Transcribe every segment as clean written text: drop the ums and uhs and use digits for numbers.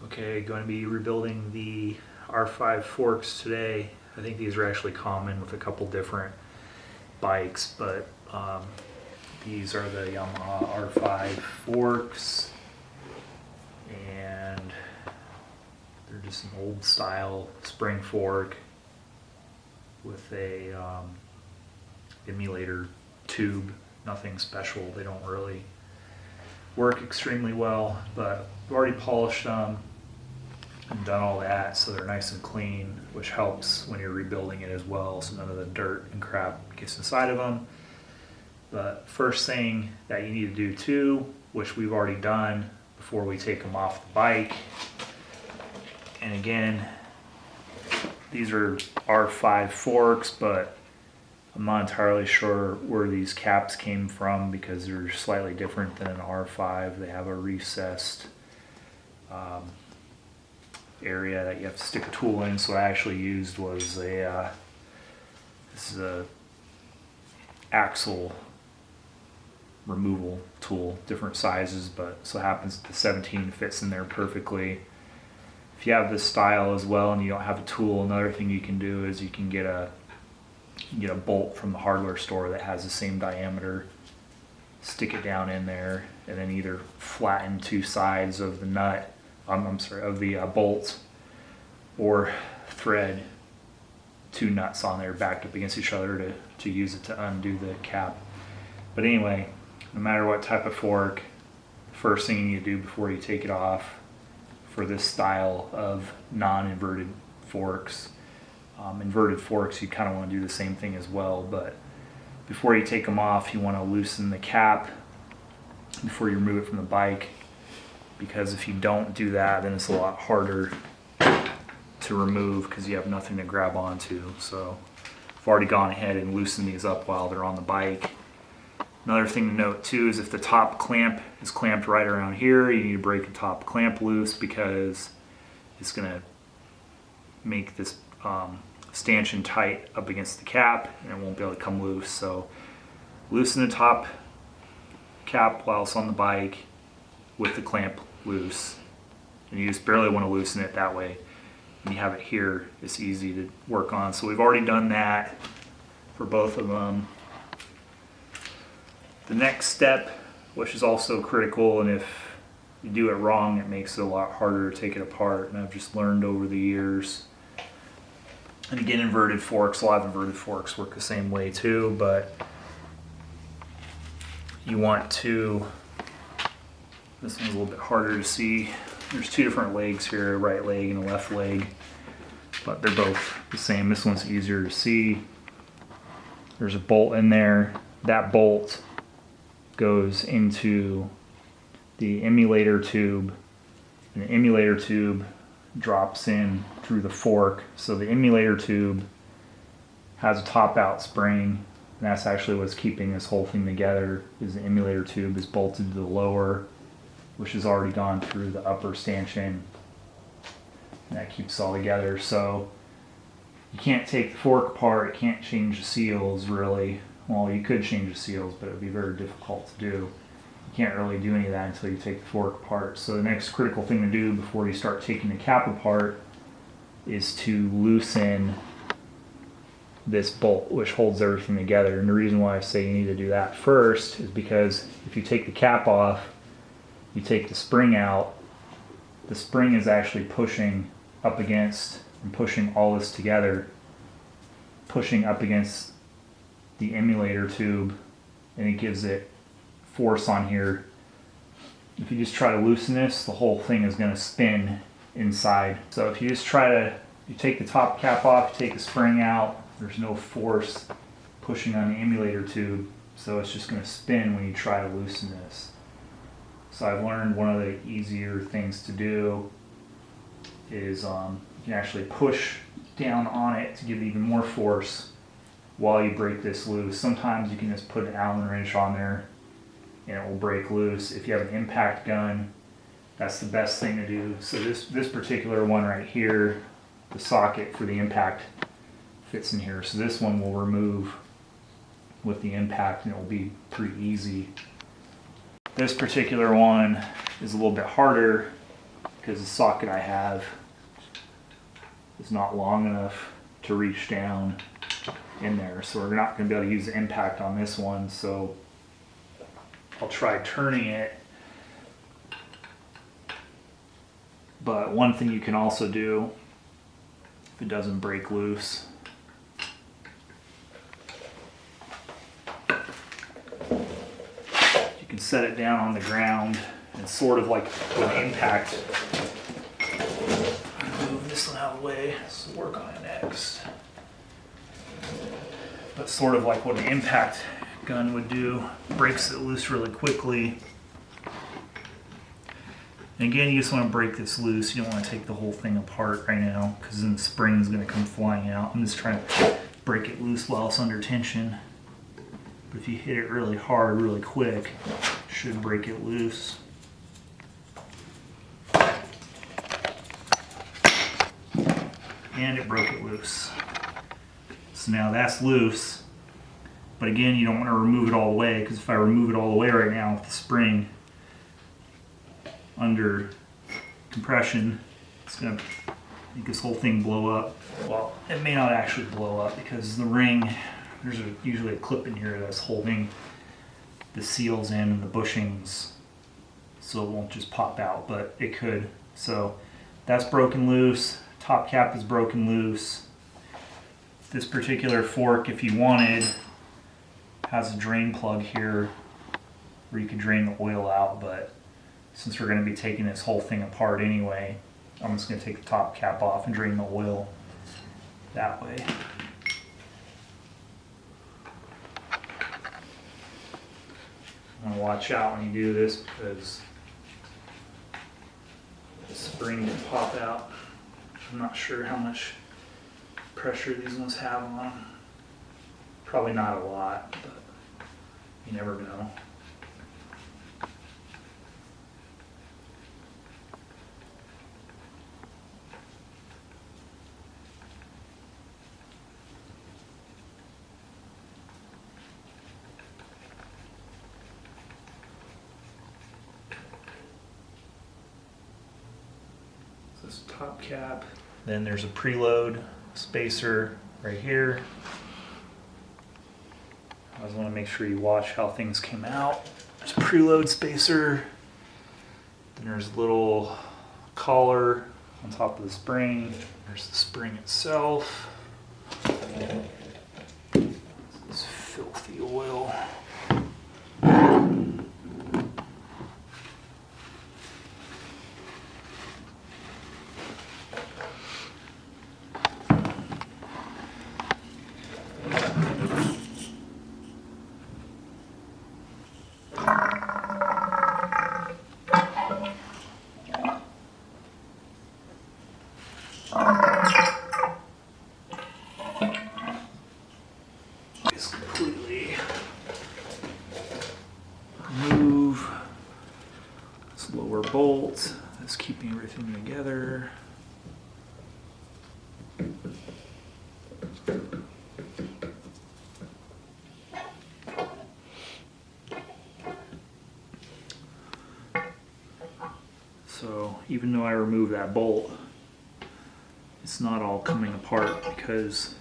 Okay, going to be rebuilding the R5 forks today. I think these are actually common with a couple different bikes, but these are the Yamaha R5 forks, and they're just an old style spring fork with a emulator tube. Nothing special. They don't really work extremely well, but I've already polished them and done all that, so they're nice and clean, which helps when you're rebuilding it as well, so none of the dirt and crap gets inside of them. But first thing that you need to do too, which we've already done before we take them off the bike, and again, these are R5 forks, but I'm not entirely sure where these caps came from because they're slightly different than an R5. They have a recessed area that you have to stick a tool in. So what I actually used was this is a axle removal tool, different sizes, but so happens the 17 fits in there perfectly. If you have this style as well and you don't have a tool, another thing you can do is you can get a bolt from the hardware store that has the same diameter, stick it down in there, and then either flatten two sides of the nut, of the bolt, or thread two nuts on there backed up against each other to use it to undo the cap. But anyway, no matter what type of fork, the first thing you need to do before you take it off for this style of non-inverted forks, inverted forks, you kind of want to do the same thing as well, but before you take them off, you want to loosen the cap before you remove it from the bike, because if you don't do that, then it's a lot harder to remove because you have nothing to grab onto. So I've already gone ahead and loosened these up while they're on the bike. Another thing to note too is if the top clamp is clamped right around here, you need to break the top clamp loose because it's going to make this stanchion tight up against the cap and it won't be able to come loose. So loosen the top cap while it's on the bike with the clamp loose, and you just barely want to loosen it that way. And you have it here, it's easy to work on. So we've already done that for both of them. The next step, which is also critical, and if you do it wrong, it makes it a lot harder to take it apart, and I've just learned over the years. And again, inverted forks, a lot of inverted forks work the same way too, but you want to, this one's a little bit harder to see. There's two different legs here, a right leg and a left leg, but they're both the same. This one's easier to see. There's a bolt in there. That bolt goes into the emulator tube, and the emulator tube drops in through the fork. So the emulator tube has a top out spring, and that's actually what's keeping this whole thing together, is the emulator tube is bolted to the lower, which has already gone through the upper stanchion, and that keeps it all together. So you can't take the fork apart, you can't change the seals really. Well, you could change the seals, but it would be very difficult to do. You can't really do any of that until you take the fork apart. So the next critical thing to do before you start taking the cap apart is to loosen this bolt, which holds everything together. And the reason why I say you need to do that first is because if you take the cap off, you take the spring out, the spring is actually pushing up against and pushing all this together, pushing up against the emulator tube, and it gives it force on here. If you just try to loosen this, the whole thing is going to spin inside. So if you just you take the top cap off, you take the spring out, there's no force pushing on the emulator tube, so it's just going to spin when you try to loosen this. So I've learned one of the easier things to do is you can actually push down on it to give it even more force while you break this loose. Sometimes you can just put an Allen wrench on there and it will break loose. If you have an impact gun, that's the best thing to do. So this particular one right here, the socket for the impact fits in here. So this one will remove with the impact and it will be pretty easy. This particular one is a little bit harder because the socket I have is not long enough to reach down in there. So we're not going to be able to use the impact on this one. So I'll try turning it. But one thing you can also do, if it doesn't break loose, you can set it down on the ground and sort of like with impact. Move this one out of the way, so we'll work on it next. But sort of like what an impact gun would do, breaks it loose really quickly. And again, you just want to break this loose. You don't want to take the whole thing apart right now because then the spring is going to come flying out. I'm just trying to break it loose while it's under tension. But if you hit it really hard, really quick, it should break it loose. And it broke it loose. So now that's loose. But again, you don't want to remove it all the way because if I remove it all the way right now with the spring, under compression, it's going to make this whole thing blow up. Well, it may not actually blow up because the ring, there's usually a clip in here that's holding the seals in and the bushings, so it won't just pop out, but it could. So that's broken loose. Top cap is broken loose. This particular fork, if you wanted, has a drain plug here where you could drain the oil out, but since we're going to be taking this whole thing apart anyway, I'm just going to take the top cap off and drain the oil that way. I want to watch out when you do this because the spring can pop out. I'm not sure how much pressure these ones have on them. Probably not a lot, but you never know. This top cap. Then there's a preload spacer right here. I always want to make sure you watch how things came out. There's a preload spacer. Then there's a little collar on top of the spring. There's the spring itself. This filthy oil. Just completely remove this lower bolt that's keeping everything together. So even though I remove that bolt, it's not all coming apart because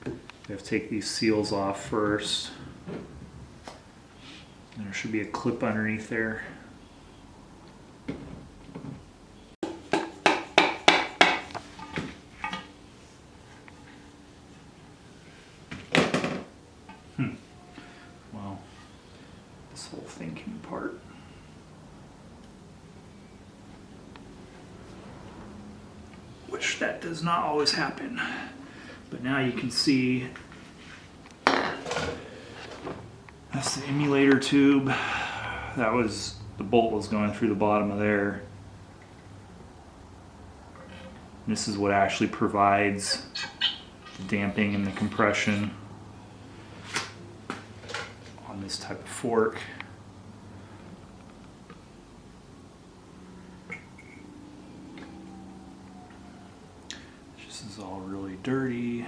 I have to take these seals off first. And there should be a clip underneath there. Well, this whole thing came apart. Which that does not always happen. But now you can see that's the emulator tube. That was, the bolt was going through the bottom of there. And this is what actually provides the damping and the compression on this type of fork. This is all really dirty.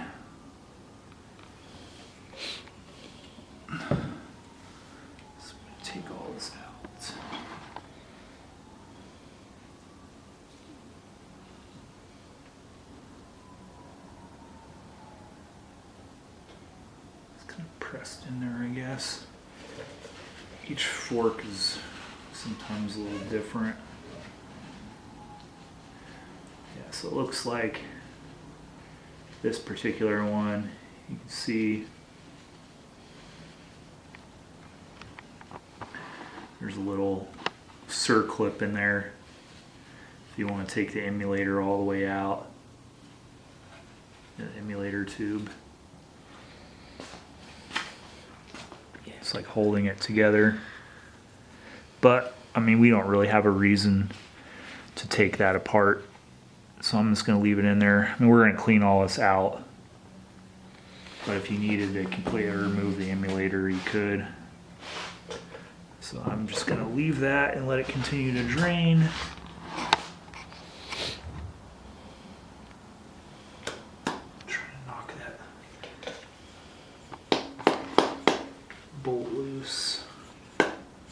So I'm going to take all this out. pressed in there, I guess. Each fork is sometimes a little different. Yeah, so it looks like this particular one, you can see there's a little circlip in there if you want to take the emulator all the way out, the emulator tube. It's like holding it together. But, I mean, we don't really have a reason to take that apart. So I'm just going to leave it in there. I mean, we're going to clean all this out. But if you needed to completely remove the emulator, you could. So I'm just going to leave that and let it continue to drain. Try to knock that bolt loose.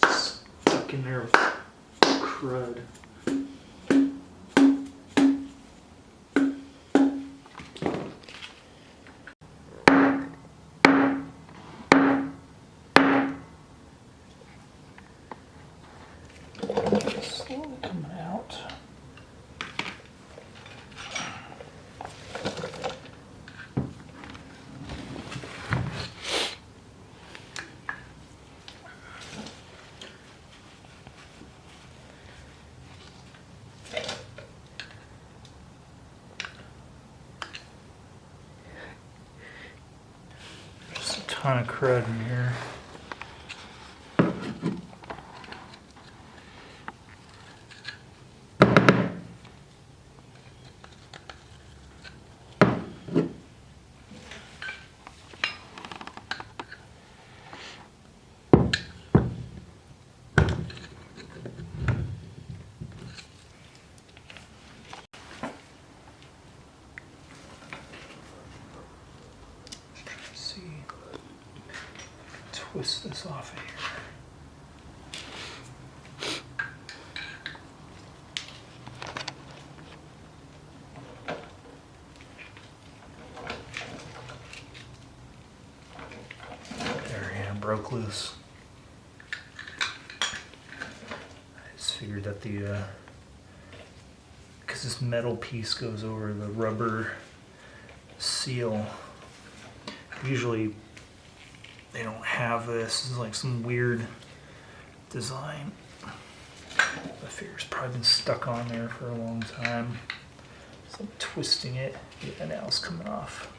Stuck in there with crud. Slowly coming out. Just a ton of crud in here. Twist this off of here. There, yeah, broke loose. I just figured that because this metal piece goes over the rubber seal. Usually they don't have this. This is like some weird design. I figure it's probably been stuck on there for a long time. So I'm twisting it. Yeah, now it's coming off.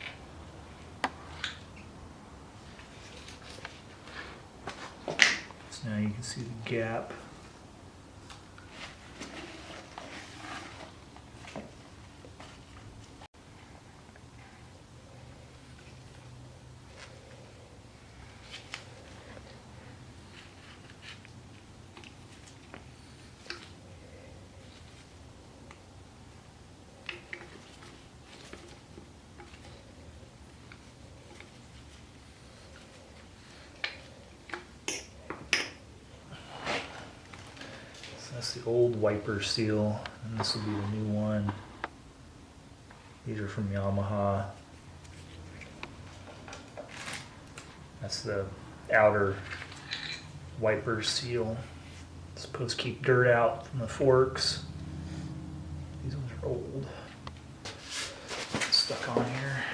So now you can see the gap. That's the old wiper seal, and this will be the new one. These are from Yamaha. That's the outer wiper seal. It's supposed to keep dirt out from the forks. These ones are old. Stuck on here.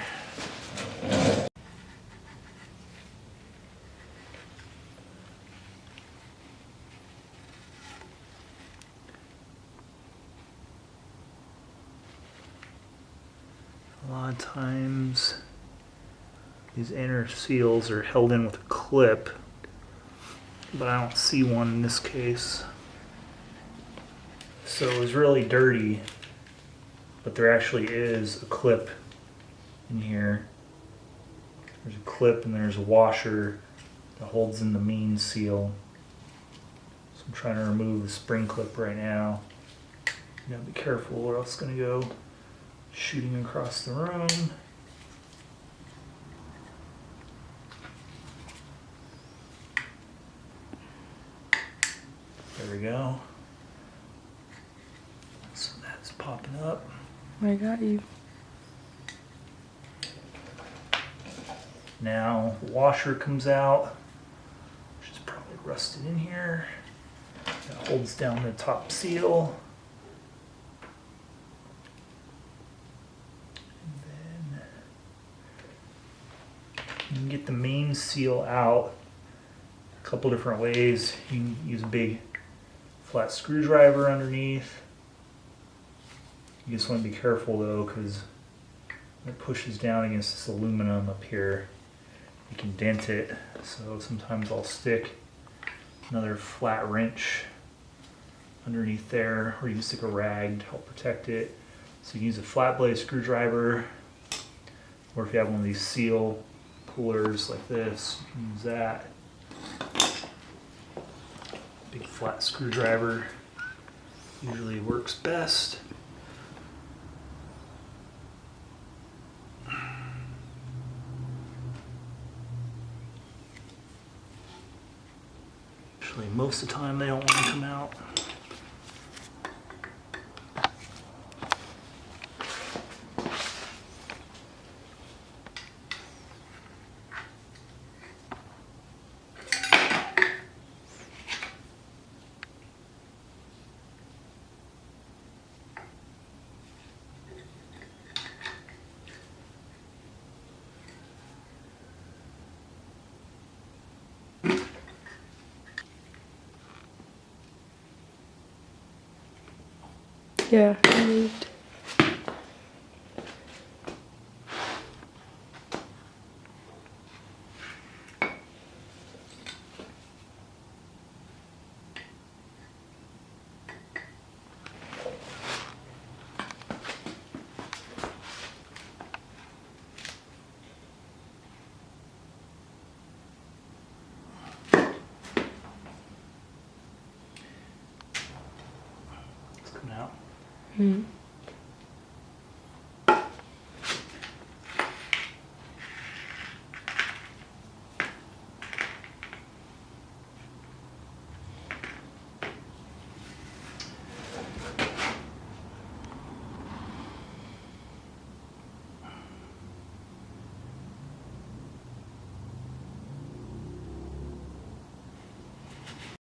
A lot of times these inner seals are held in with a clip, but I don't see one in this case. So it was really dirty, but there actually is a clip in here. There's a clip and there's a washer that holds in the main seal. So I'm trying to remove the spring clip right now. You gotta be careful or else it's gonna go shooting across the room. There we go. So that's popping up. I got you. Now the washer comes out, which is probably rusted in here. It holds down the top seal. And then you can get the main seal out a couple different ways. You can use a big flat screwdriver underneath. You just want to be careful though, because when it pushes down against this aluminum up here, you can dent it. So sometimes I'll stick another flat wrench underneath there, or you can stick a rag to help protect it. So you can use a flat blade screwdriver, or if you have one of these seal pullers like this, you can use that. Big flat screwdriver usually works best. Actually, most of the time they don't want to come out. Yeah, I moved. It's coming out. Mm.